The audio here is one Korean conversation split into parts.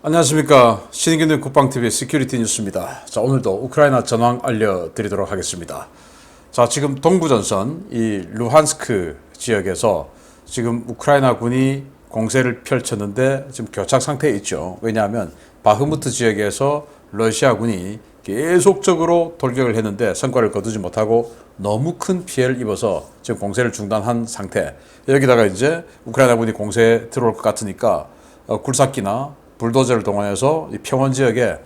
안녕하십니까. 신인균의 국방TV 시큐리티 뉴스입니다. 자, 오늘도 우크라이나 전황 알려드리도록 하겠습니다. 자, 지금 동부전선 이 루한스크 지역에서 지금 우크라이나 군이 공세를 펼쳤는데 지금 교착 상태에 있죠. 왜냐하면 바흐무트 지역에서 러시아 군이 계속적으로 돌격을 했는데 성과를 거두지 못하고 너무 큰 피해를 입어서 지금 공세를 중단한 상태. 여기다가 이제 우크라이나 군이 공세에 들어올 것 같으니까 굴삭기나 불도저를 동원해서 이 평원 지역에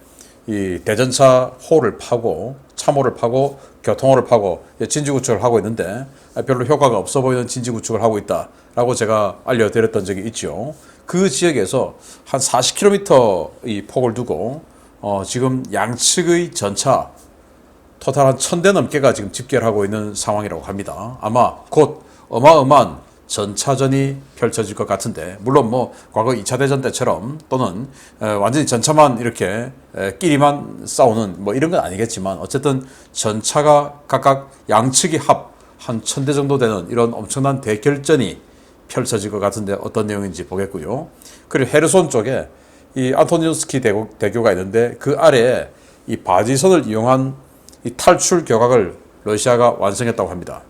이 대전차 호를 파고 참호를 파고 교통호를 파고 진지 구축을 하고 있는데 별로 효과가 없어 보이는 진지 구축을 하고 있다라고 제가 알려드렸던 적이 있죠. 그 지역에서 한 40km 이 폭을 두고 지금 양측의 전차 토탈 한 1000대 넘게가 지금 집결을 하고 있는 상황이라고 합니다. 아마 곧 어마어마한 전차전이 펼쳐질 것 같은데, 물론 뭐 과거 2차 대전 때처럼 또는 완전히 전차만 이렇게 끼리만 싸우는 뭐 이런 건 아니겠지만, 어쨌든 전차가 각각 양측이 합 한 1000대 정도 되는 이런 엄청난 대결전이 펼쳐질 것 같은데 어떤 내용인지 보겠고요. 그리고 헤르손 쪽에 이 안토니우스키 대교가 있는데 그 아래에 이 바지선을 이용한 이 탈출 교각을 러시아가 완성했다고 합니다.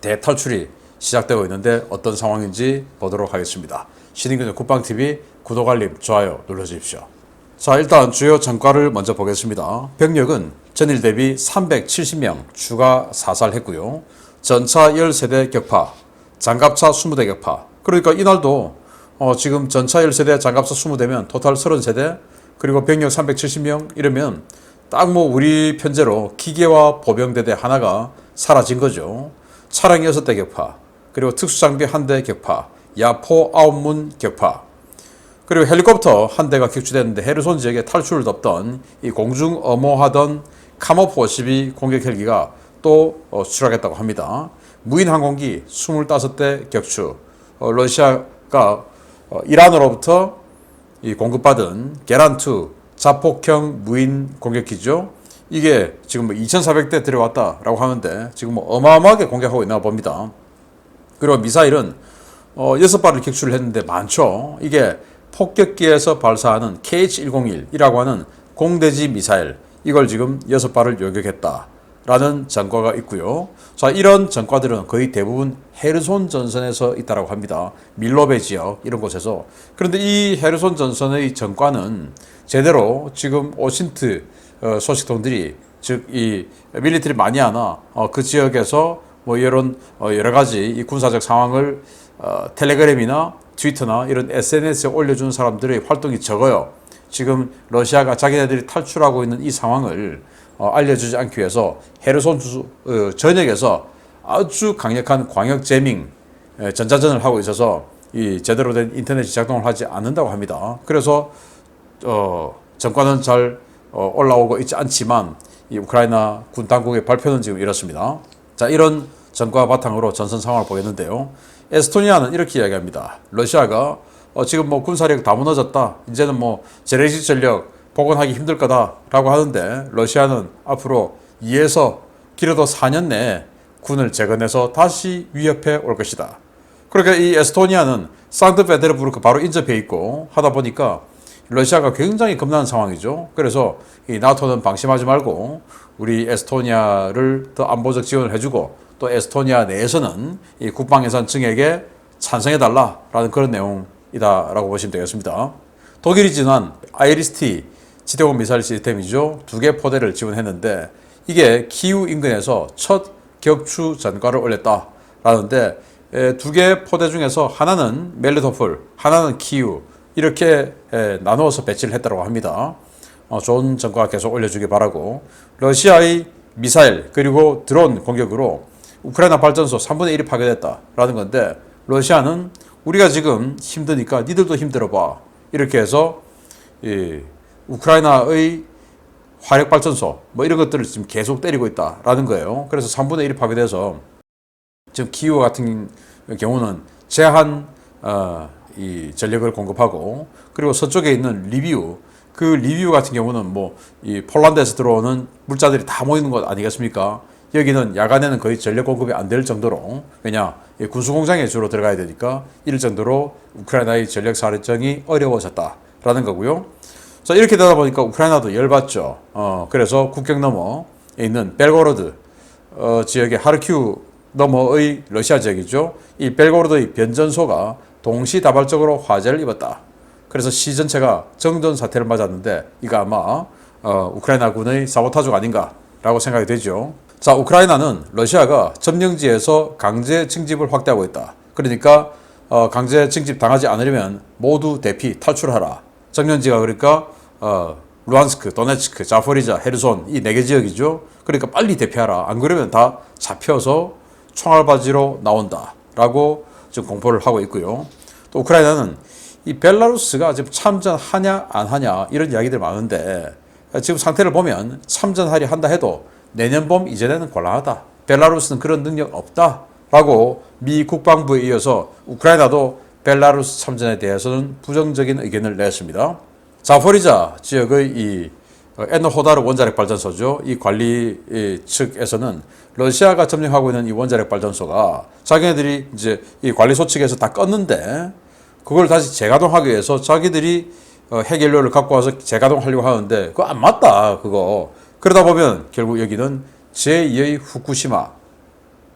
대탈출이 시작되고 있는데 어떤 상황인지 보도록 하겠습니다. 신인균의 국방TV 구독, 알림, 좋아요 눌러주십시오. 자, 일단 주요 전과를 먼저 보겠습니다. 병력은 전일 대비 370명 추가 사살했고요. 전차 13대 격파, 장갑차 20대 격파. 그러니까 이날도 지금 전차 13대, 장갑차 20대면 토탈 30세대, 그리고 병력 370명 이러면 딱 뭐 우리 편제로 기계화 보병대대 하나가 사라진 거죠. 차량 6대 격파, 그리고 특수장비 1대 격파, 야포 9문 격파, 그리고 헬리콥터 1대가 격추됐는데 헤르손 지역에 탈출을 덮던 이 공중 엄호하던 카모프 52 공격 헬기가 또 추락했다고 합니다. 무인 항공기 25대 격추, 러시아가 이란으로부터 이 공급받은 게란2 자폭형 무인 공격기죠. 이게 지금 2400대 들어왔다라고 하는데 지금 뭐 어마어마하게 공격하고 있나 봅니다. 그리고 미사일은 6발을 격추를 했는데 많죠. 이게 폭격기에서 발사하는 KH-101이라고 하는 공대지 미사일, 이걸 지금 6발을 요격했다라는 전과가 있고요. 자, 이런 전과들은 거의 대부분 헤르손 전선에서 있다라고 합니다. 밀로베 지역 이런 곳에서. 그런데 이 헤르손 전선의 전과는 제대로 지금 오신트 소식통들이, 즉 이 밀리터리 마니아나 그 지역에서 뭐 이런 여러 가지 이 군사적 상황을 텔레그램이나 트위터나 이런 SNS에 올려주는 사람들의 활동이 적어요. 지금 러시아가 자기네들이 탈출하고 있는 이 상황을 알려주지 않기 위해서 헤르손 전역에서 아주 강력한 광역 제밍 전자전을 하고 있어서 이 제대로 된 인터넷이 작동을 하지 않는다고 합니다. 그래서 전과는 잘 올라오고 있지 않지만 이 우크라이나 군 당국의 발표는 지금 이렇습니다. 자, 이런 전과 바탕으로 전선 상황을 보겠는데요. 에스토니아는 이렇게 이야기합니다. 러시아가 지금 뭐 군사력 다 무너졌다, 이제는 뭐 재래식 전력 복원하기 힘들 거다라고 하는데, 러시아는 앞으로 2에서 길어도 4년 내에 군을 재건해서 다시 위협해 올 것이다. 그러니까 이 에스토니아는 상트페테르부르크 바로 인접해 있고 하다 보니까 러시아가 굉장히 겁나는 상황이죠. 그래서 이 나토는 방심하지 말고 우리 에스토니아를 더 안보적 지원을 해주고, 또 에스토니아 내에서는 이 국방 예산 증액에 찬성해달라라는 그런 내용이다라고 보시면 되겠습니다. 독일이 지난 아이리스-T 지대공 미사일 시스템이죠. 2개 포대를 지원했는데 이게 키우 인근에서 첫 격추 전과를 올렸다라는데, 2개 포대 중에서 하나는 멜리토폴, 하나는 키우, 이렇게 나누어서 배치를 했다고 합니다. 좋은 전과 계속 올려주기 바라고. 러시아의 미사일 그리고 드론 공격으로 우크라이나 발전소 3분의 1이 파괴됐다라는 건데, 러시아는 우리가 지금 힘드니까 니들도 힘들어봐, 이렇게 해서 이 우크라이나의 화력 발전소 뭐 이런 것들을 지금 계속 때리고 있다라는 거예요. 그래서 3분의 1이 파괴돼서 지금 키우 같은 경우는 제한 이 전력을 공급하고, 그리고 서쪽에 있는 리비우, 그 리비우 같은 경우는 뭐 이 폴란드에서 들어오는 물자들이 다 모이는 것 아니겠습니까? 여기는 야간에는 거의 전력 공급이 안 될 정도로, 왜냐 군수공장에 주로 들어가야 되니까 이럴 정도로 우크라이나의 전력 사정이 어려워졌다라는 거고요. 자, 이렇게 되다 보니까 우크라이나도 열받죠. 그래서 국경 너머에 있는 벨고로드 지역의 하르키우 너머의 러시아 지역이죠. 이 벨고로드의 변전소가 동시다발적으로 화재를 입었다. 그래서 시 전체가 정전 사태를 맞았는데 이거 아마 우크라이나군의 사보타주가 아닌가라고 생각이 되죠. 자, 우크라이나는 러시아가 점령지에서 강제 징집을 확대하고 있다. 그러니까 강제 징집 당하지 않으려면 모두 대피 탈출하라. 점령지가 그러니까 루안스크, 도네츠크, 자포리자, 헤르손 이 4개 지역이죠. 그러니까 빨리 대피하라. 안 그러면 다 잡혀서 총알바지로 나온다라고 지금 공포를 하고 있고요. 또 우크라이나는 이 벨라루스가 지금 참전하냐 안 하냐 이런 이야기들 많은데 지금 상태를 보면 참전하려 한다 해도 내년 봄 이전에는 곤란하다. 벨라루스는 그런 능력 없다라고 미 국방부에 이어서 우크라이나도 벨라루스 참전에 대해서는 부정적인 의견을 냈습니다. 자포리자 지역의 이 에너호다르 원자력 발전소죠. 이 관리 측에서는 러시아가 점령하고 있는 이 원자력 발전소가 자기네들이 이제 이 관리소 측에서 다 껐는데 그걸 다시 재가동하기 위해서 자기들이 핵연료를 갖고 와서 재가동하려고 하는데 그거 안 맞다. 그거. 그러다 보면 결국 여기는 제2의 후쿠시마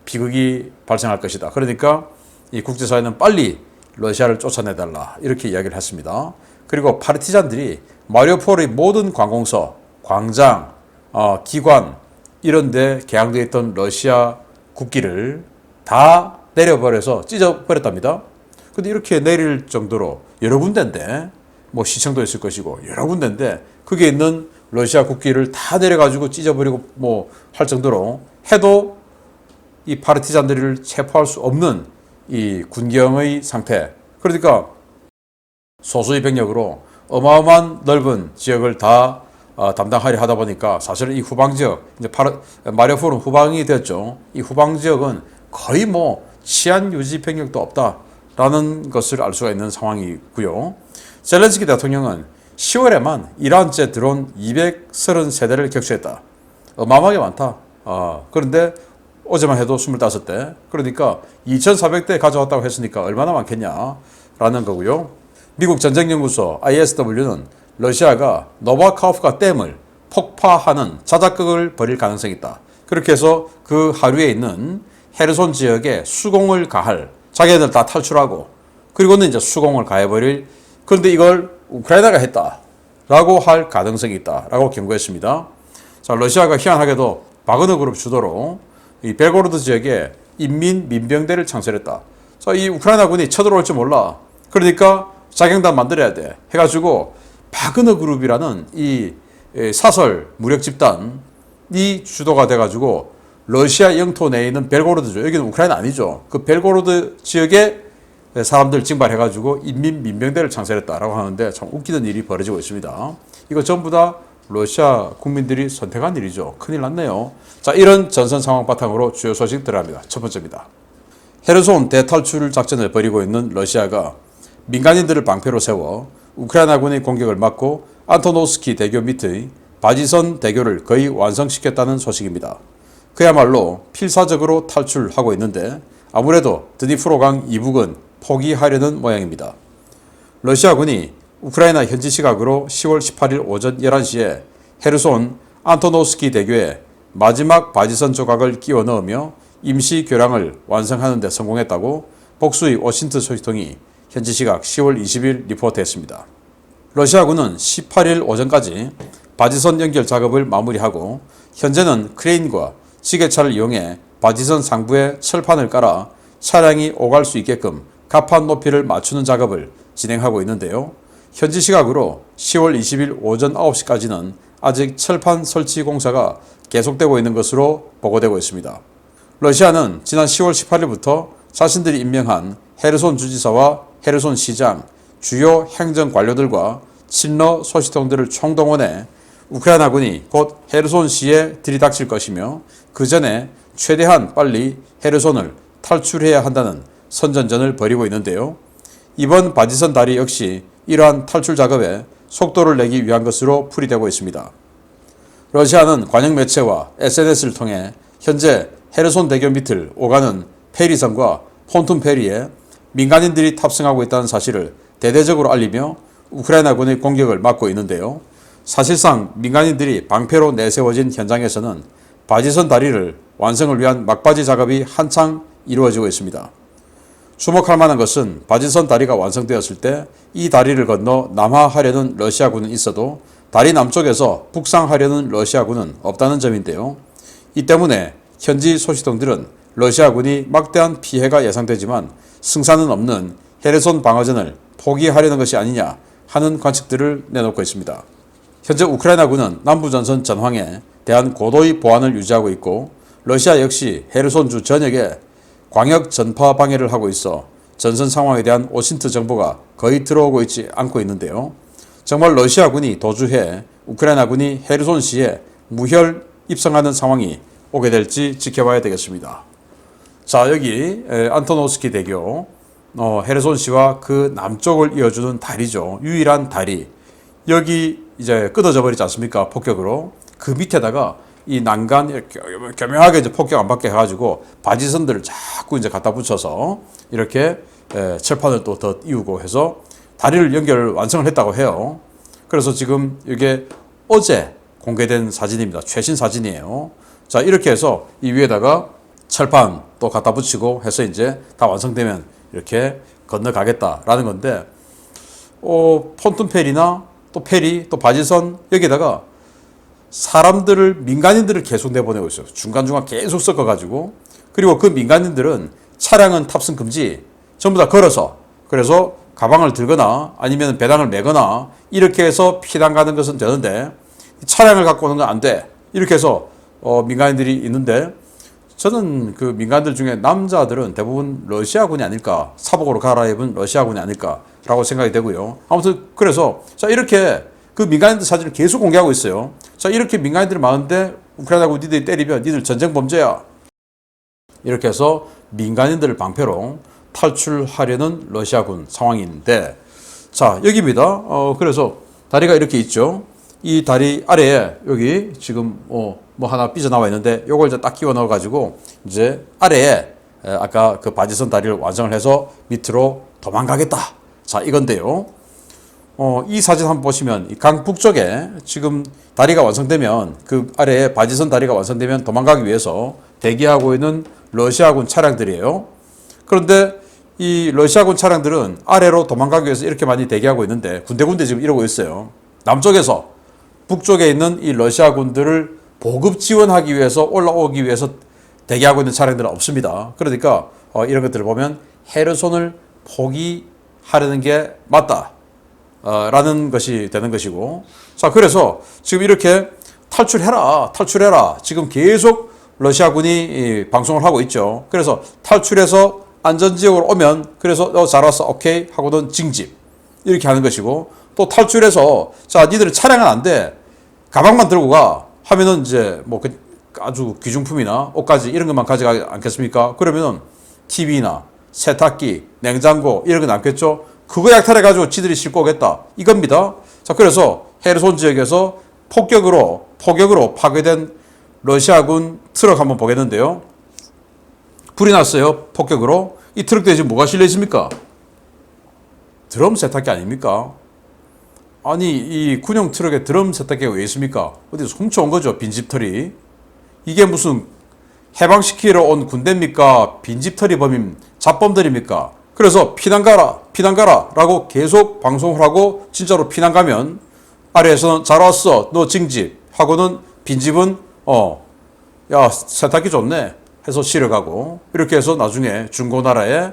비극이 발생할 것이다. 그러니까 이 국제사회는 빨리 러시아를 쫓아내달라. 이렇게 이야기를 했습니다. 그리고 파르티잔들이 마리우폴의 모든 관공서, 광장, 기관 이런 데 개항되어 있던 러시아 국기를 다 내려버려서 찢어버렸답니다. 근데 이렇게 내릴 정도로 여러 군데인데 뭐 시청도 있을 것이고 여러 군데인데 그게 있는 러시아 국기를 다 내려가지고 찢어버리고 뭐 할 정도로 해도 이 파르티잔들을 체포할 수 없는 이 군경의 상태. 그러니까 소수의 병력으로 어마어마한 넓은 지역을 다 담당하려 하다 보니까 사실은 이 후방 지역, 이제 마리우폴은 후방이 되었죠. 이 후방 지역은 거의 뭐 치안 유지 병력도 없다라는 것을 알 수가 있는 상황이고요. 젤렌스키 대통령은 10월에만 이란제 드론 230세대를 격추했다. 어마어마하게 많다. 그런데 어제만 해도 25대. 그러니까 2,400대 가져왔다고 했으니까 얼마나 많겠냐라는 거고요. 미국 전쟁연구소 ISW는 러시아가 노바카우프카 댐을 폭파하는 자작극을 벌일 가능성이 있다. 그렇게 해서 그 하류에 있는 헤르손 지역에 수공을 가할, 자기네들 다 탈출하고 그리고는 이제 수공을 가해버릴, 그런데 이걸 우크라이나가 했다라고 할 가능성이 있다라고 경고했습니다. 자, 러시아가 희한하게도 바그너 그룹 주도로 이 벨고로드 지역에 인민 민병대를 창설했다. 자, 이 우크라이나군이 쳐들어올 줄 몰라. 그러니까 자경단 만들어야 돼. 해가지고 바그너 그룹이라는 이 사설 무력 집단이 주도가 돼가지고 러시아 영토 내에 있는 벨고로드죠. 여기는 우크라이나 아니죠. 그 벨고로드 지역에 사람들 징발해가지고 인민 민병대를 창설했다라고 하는데 참 웃기는 일이 벌어지고 있습니다. 이거 전부 다 러시아 국민들이 선택한 일이죠. 큰일 났네요. 자, 이런 전선 상황 바탕으로 주요 소식 들어갑니다. 첫 번째입니다. 헤르손 대탈출 작전을 벌이고 있는 러시아가 민간인들을 방패로 세워 우크라이나군의 공격을 막고 안토노스키 대교 밑의 바지선 대교를 거의 완성시켰다는 소식입니다. 그야말로 필사적으로 탈출하고 있는데 아무래도 드니프로강 이북은 포기하려는 모양입니다. 러시아군이 우크라이나 현지 시각으로 10월 18일 오전 11시에 헤르손 안토노스키 대교에 마지막 바지선 조각을 끼워 넣으며 임시 교량을 완성하는 데 성공했다고 복수의 워싱턴 소식통이 현지 시각 10월 20일 리포트했습니다. 러시아군은 18일 오전까지 바지선 연결 작업을 마무리하고 현재는 크레인과 지게차를 이용해 바지선 상부에 철판을 깔아 차량이 오갈 수 있게끔 갑판 높이를 맞추는 작업을 진행하고 있는데요. 현지 시각으로 10월 20일 오전 9시까지는 아직 철판 설치 공사가 계속되고 있는 것으로 보고되고 있습니다. 러시아는 지난 10월 18일부터 자신들이 임명한 헤르손 주지사와 헤르손 시장, 주요 행정 관료들과 친러 소식통들을 총동원해 우크라이나군이 곧 헤르손시에 들이닥칠 것이며 그 전에 최대한 빨리 헤르손을 탈출해야 한다는 선전전을 벌이고 있는데요. 이번 바지선 다리 역시 이러한 탈출 작업에 속도를 내기 위한 것으로 풀이되고 있습니다. 러시아는 관영 매체와 SNS를 통해 현재 헤르손 대교 밑을 오가는 페리선과 폰툰 페리에 민간인들이 탑승하고 있다는 사실을 대대적으로 알리며 우크라이나군의 공격을 막고 있는데요. 사실상 민간인들이 방패로 내세워진 현장에서는 바지선 다리를 완성을 위한 막바지 작업이 한창 이루어지고 있습니다. 주목할 만한 것은 바지선 다리가 완성되었을 때 이 다리를 건너 남하하려는 러시아군은 있어도 다리 남쪽에서 북상하려는 러시아군은 없다는 점인데요. 이 때문에 현지 소식통들은 러시아군이 막대한 피해가 예상되지만 승산은 없는 헤르손 방어전을 포기하려는 것이 아니냐 하는 관측들을 내놓고 있습니다. 현재 우크라이나군은 남부전선 전황에 대한 고도의 보안을 유지하고 있고 러시아 역시 헤르손주 전역에 광역 전파 방해를 하고 있어 전선 상황에 대한 오신트 정보가 거의 들어오고 있지 않고 있는데요. 정말 러시아군이 도주해 우크라이나군이 헤르손시에 무혈 입성하는 상황이 오게 될지 지켜봐야 되겠습니다. 자, 여기 안토노스키 대교 헤르손시와 그 남쪽을 이어주는 다리죠. 유일한 다리. 여기 이제 끊어져 버리지 않습니까? 폭격으로. 그 밑에다가 이 난간 이렇게 교묘하게 이제 폭격 안 받게 해가지고 바지선들을 자꾸 이제 갖다 붙여서 이렇게 철판을 또 더 띄우고 해서 다리를 완성을 했다고 해요. 그래서 지금 이게 어제 공개된 사진입니다. 최신 사진이에요. 자, 이렇게 해서 이 위에다가 철판 또 갖다 붙이고 해서 이제 다 완성되면 이렇게 건너가겠다라는 건데, 폰톤 페리나 또 페리 또 바지선 여기다가 민간인들을 계속 내보내고 있어요. 중간중간 계속 섞어가지고. 그리고 그 민간인들은 차량은 탑승 금지, 전부 다 걸어서, 그래서 가방을 들거나 아니면 배낭을 메거나 이렇게 해서 피난 가는 것은 되는데 차량을 갖고 오는 건 안 돼. 이렇게 해서 민간인들이 있는데, 저는 그 민간들 중에 남자들은 대부분 러시아군이 아닐까, 사복으로 갈아입은 러시아군이 아닐까라고 생각이 되고요. 아무튼 그래서 자, 이렇게 그 민간인들 사진을 계속 공개하고 있어요. 자, 이렇게 민간인들이 많은데 우크라이나군 니들이 때리면 니들 전쟁 범죄야. 이렇게 해서 민간인들을 방패로 탈출하려는 러시아군 상황인데, 자, 여기입니다. 그래서 다리가 이렇게 있죠. 이 다리 아래에 여기 지금 뭐 하나 삐져나와 있는데 요걸 이제 딱 끼워 넣어 가지고 이제 아래에 아까 그 바지선 다리를 완성을 해서 밑으로 도망가겠다. 자, 이건데요. 이 사진 한번 보시면 이 강 북쪽에 지금 다리가 완성되면, 그 아래에 바지선 다리가 완성되면 도망가기 위해서 대기하고 있는 러시아군 차량들이에요. 그런데 이 러시아군 차량들은 아래로 도망가기 위해서 이렇게 많이 대기하고 있는데 군데군데 지금 이러고 있어요. 남쪽에서 북쪽에 있는 이 러시아군들을 보급 지원하기 위해서 올라오기 위해서 대기하고 있는 차량들은 없습니다. 그러니까 이런 것들을 보면 헤르손을 포기하려는 게 맞다 라는 것이 되는 것이고, 자, 그래서 지금 이렇게 탈출해라 지금 계속 러시아군이 방송을 하고 있죠. 그래서 탈출해서 안전지역으로 오면, 그래서 잘 왔어 오케이 하고는 징집 이렇게 하는 것이고, 또 탈출해서 자, 니들 차량은 안 돼, 가방만 들고 가 하면은 이제 뭐 아주 귀중품이나 옷까지 이런 것만 가져가지 않겠습니까? 그러면은 TV나 세탁기, 냉장고 이런 건 남겠죠? 그거 약탈해가지고 지들이 싣고 오겠다 이겁니다. 자, 그래서 헤르손 지역에서 폭격으로 파괴된 러시아군 트럭 한번 보겠는데요. 불이 났어요. 폭격으로. 이 트럭대에 지금 뭐가 실려 있습니까? 드럼 세탁기 아닙니까? 아니, 이 군용 트럭에 드럼 세탁기가 왜 있습니까? 어디서 훔쳐온 거죠, 빈집털이. 이게 무슨 해방시키러 온 군대입니까? 빈집털이 범인 잡범들입니까? 그래서 피난 가라 라고 계속 방송을 하고, 진짜로 피난 가면 아래에서는 잘 왔어 너 징집 하고는 빈집은 야, 세탁기 좋네 해서 실어가고, 이렇게 해서 나중에 중고나라에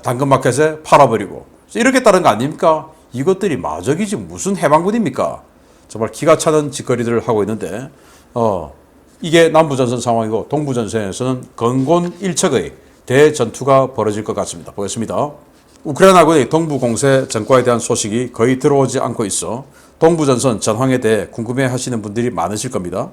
당근마켓에 팔아버리고 이렇게 따른 거 아닙니까? 이것들이 마적이지 무슨 해방군입니까? 정말 기가 차는 짓거리들을 하고 있는데, 이게 남부전선 상황이고, 동부전선에서는 건곤일척의 대전투가 벌어질 것 같습니다. 보겠습니다. 우크라이나군의 동부 공세 전과에 대한 소식이 거의 들어오지 않고 있어 동부전선 전황에 대해 궁금해 하시는 분들이 많으실 겁니다.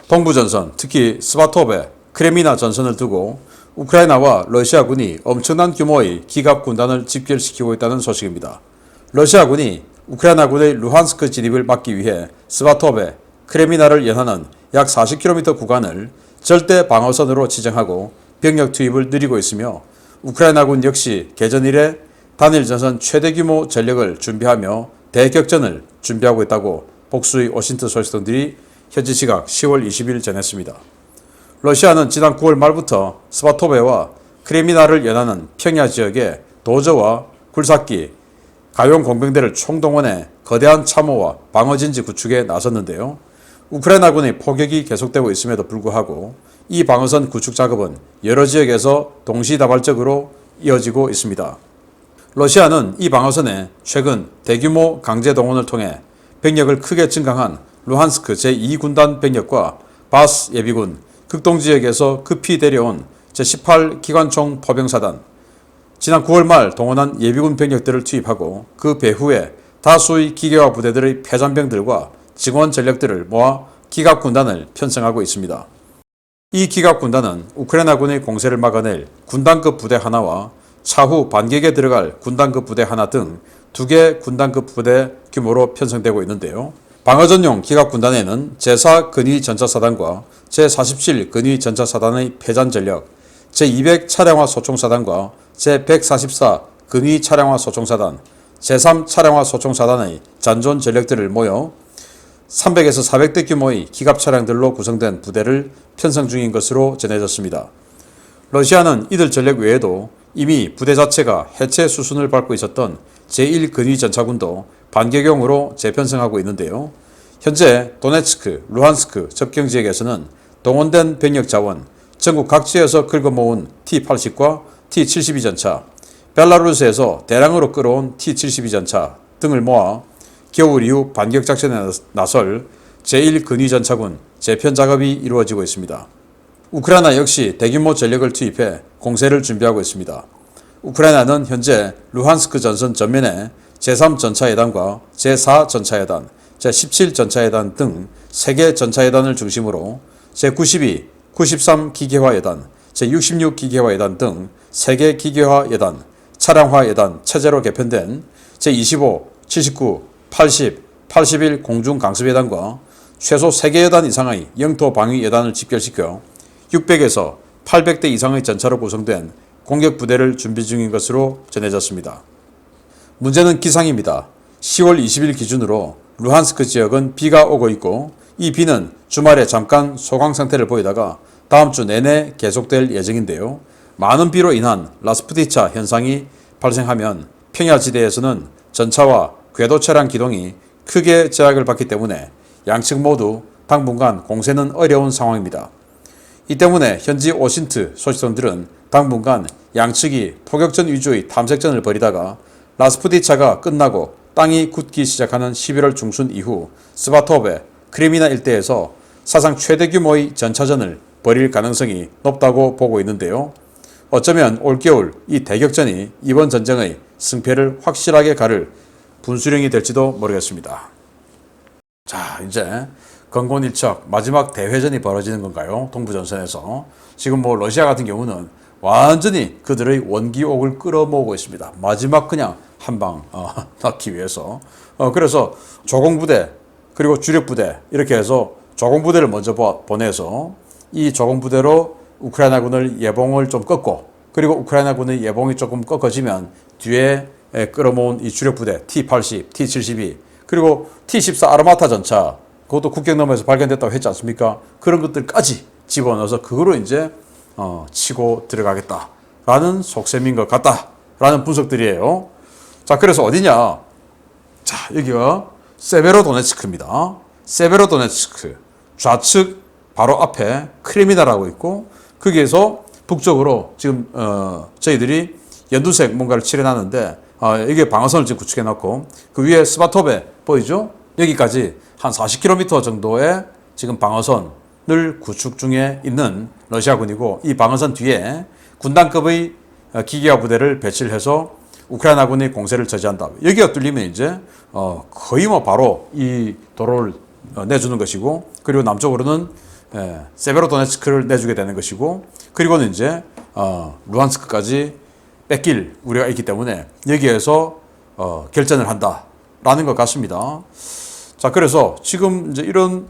동부전선, 특히 스바토베, 크레미나 전선을 두고 우크라이나와 러시아군이 엄청난 규모의 기갑 군단을 집결시키고 있다는 소식입니다. 러시아군이 우크라이나군의 루한스크 진입을 막기 위해 스바토베, 크레미나를 연하는 약 40km 구간을 절대 방어선으로 지정하고 병력 투입을 늘리고 있으며, 우크라이나군 역시 개전 이래 단일 전선 최대 규모 전력을 준비하며 대격전을 준비하고 있다고 복수의 워싱턴 소식통들이 현지 시각 10월 20일 전했습니다. 러시아는 지난 9월 말부터 스바토베와 크레미나를 연하는 평야 지역에 도저와 굴삭기, 가용 공병대를 총동원해 거대한 참호와 방어진지 구축에 나섰는데요. 우크라이나군의 포격이 계속되고 있음에도 불구하고 이 방어선 구축 작업은 여러 지역에서 동시다발적으로 이어지고 있습니다. 러시아는 이 방어선에 최근 대규모 강제 동원을 통해 병력을 크게 증강한 루한스크 제2군단 병력과 바스 예비군, 극동지역에서 급히 데려온 제18기관총 포병사단, 지난 9월 말 동원한 예비군 병력들을 투입하고 그 배후에 다수의 기계화 부대들의 패잔병들과 증원 전력들을 모아 기갑군단을 편성하고 있습니다. 이 기갑군단은 우크라이나군의 공세를 막아낼 군단급 부대 하나와 차후 반격에 들어갈 군단급 부대 하나 등 2개 군단급 부대 규모로 편성되고 있는데요. 방어전용 기갑군단에는 제4근위전차사단과 제47근위전차사단의 패잔전력, 제200 차량화 소총사단과 제144 근위 차량화 소총사단, 제3 차량화 소총사단의 잔존 전력들을 모여 300에서 400대 규모의 기갑 차량들로 구성된 부대를 편성 중인 것으로 전해졌습니다. 러시아는 이들 전력 외에도 이미 부대 자체가 해체 수순을 밟고 있었던 제1근위 전차군도 반격용으로 재편성하고 있는데요. 현재 도네츠크, 루한스크 접경지역에서는 동원된 병력 자원, 전국 각지에서 긁어모은 T-80과 T-72 전차, 벨라루스에서 대량으로 끌어온 T-72 전차 등을 모아 겨울 이후 반격 작전에 나설 제1근위 전차군 재편 작업이 이루어지고 있습니다. 우크라이나 역시 대규모 전력을 투입해 공세를 준비하고 있습니다. 우크라이나는 현재 루한스크 전선 전면에 제3전차예단과 제4전차예단, 제17전차예단 등 3개 전차예단을 중심으로 제92, 93 기계화 예단, 제66 기계화 예단 등 3개 기계화 예단, 차량화 예단 체제로 개편된 제25, 79, 80, 81 공중 강습 예단과 최소 3개 예단 이상의 영토 방위 예단을 집결시켜 600에서 800대 이상의 전차로 구성된 공격 부대를 준비 중인 것으로 전해졌습니다. 문제는 기상입니다. 10월 20일 기준으로 루한스크 지역은 비가 오고 있고 이 비는 주말에 잠깐 소강 상태를 보이다가 다음 주 내내 계속될 예정인데요. 많은 비로 인한 라스푸티차 현상이 발생하면 평야지대에서는 전차와 궤도 차량 기동이 크게 제약을 받기 때문에 양측 모두 당분간 공세는 어려운 상황입니다. 이 때문에 현지 워싱턴 소식통들은 당분간 양측이 포격전 위주의 탐색전을 벌이다가 라스푸티차가 끝나고 땅이 굳기 시작하는 11월 중순 이후 스바토베, 크리미나 일대에서 사상 최대 규모의 전차전을 벌일 가능성이 높다고 보고 있는데요. 어쩌면 올겨울 이 대격전이 이번 전쟁의 승패를 확실하게 가를 분수령이 될지도 모르겠습니다. 자, 이제 건곤일척 마지막 대회전이 벌어지는 건가요? 동부전선에서. 지금 러시아 같은 경우는 완전히 그들의 원기옥을 끌어모으고 있습니다. 마지막 그냥 한방 낳기 위해서. 그래서 조공부대 그리고 주력부대 이렇게 해서 조공부대를 먼저 보내서 이 조공부대로 우크라이나군을 예봉을 좀 꺾고, 그리고 우크라이나군의 예봉이 조금 꺾어지면 뒤에 끌어모은 이 주력부대 T-80, T-72 그리고 T-14 아르마타 전차, 그것도 국경 너머에서 발견됐다고 했지 않습니까? 그런 것들까지 집어넣어서 그거로 이제 치고 들어가겠다라는 속셈인 것 같다라는 분석들이에요. 자, 그래서 어디냐? 자, 여기가 세베로도네츠크입니다. 세베로도네츠크 좌측 바로 앞에 크레미나라고 있고, 거기에서 북쪽으로 지금 저희들이 연두색 뭔가를 칠해놨는데 이게 방어선을 지금 구축해놨고, 그 위에 스바토베 보이죠? 여기까지 한 40km 정도의 지금 방어선을 구축 중에 있는 러시아군이고, 이 방어선 뒤에 군단급의 기계화 부대를 배치를 해서 우크라이나군이 공세를 저지한다. 여기가 뚫리면 이제 거의 바로 이 도로를 내주는 것이고, 그리고 남쪽으로는 세베로도네츠크를 내주게 되는 것이고, 그리고는 이제 루한스크까지 뺏길 우려가 있기 때문에 여기에서 결전을 한다라는 것 같습니다. 자, 그래서 지금 이제 이런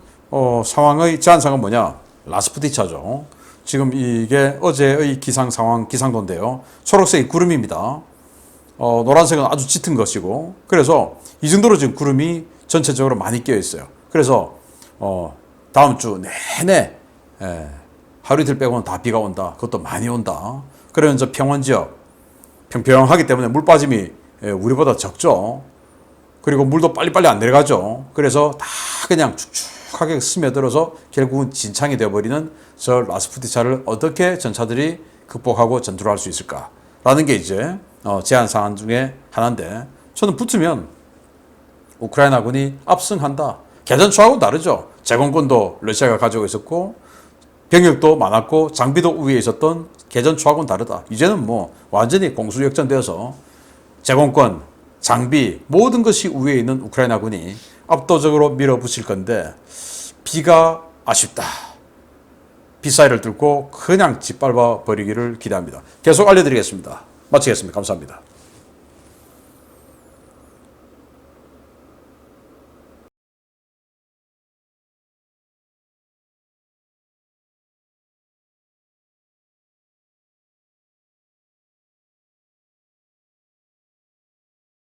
상황의 제한상은 뭐냐? 라스푸티차죠. 지금 이게 어제의 기상 상황 기상도인데요. 초록색이 구름입니다. 노란색은 아주 짙은 것이고, 그래서 이 정도로 지금 구름이 전체적으로 많이 끼어 있어요. 그래서 다음 주 내내 하루 이틀 빼고는 다 비가 온다. 그것도 많이 온다. 그러면 저 평원 지역 평평하기 때문에 물 빠짐이 우리보다 적죠. 그리고 물도 빨리빨리 안 내려가죠. 그래서 다 그냥 축축하게 스며들어서 결국은 진창이 되어버리는 저 라스푸티차를 어떻게 전차들이 극복하고 전투를 할 수 있을까라는 게 이제 제안 사안 중에 하나인데, 저는 붙으면 우크라이나군이 압승한다. 개전초하고는 다르죠. 제공권도 러시아가 가지고 있었고 병력도 많았고 장비도 우위에 있었던 개전초하고는 다르다. 이제는 뭐 완전히 공수역전되어서 제공권, 장비 모든 것이 우위에 있는 우크라이나군이 압도적으로 밀어붙일 건데, 비가 아쉽다. 비사이를 뚫고 그냥 짓밟아 버리기를 기대합니다. 계속 알려드리겠습니다. 마치겠습니다. 감사합니다.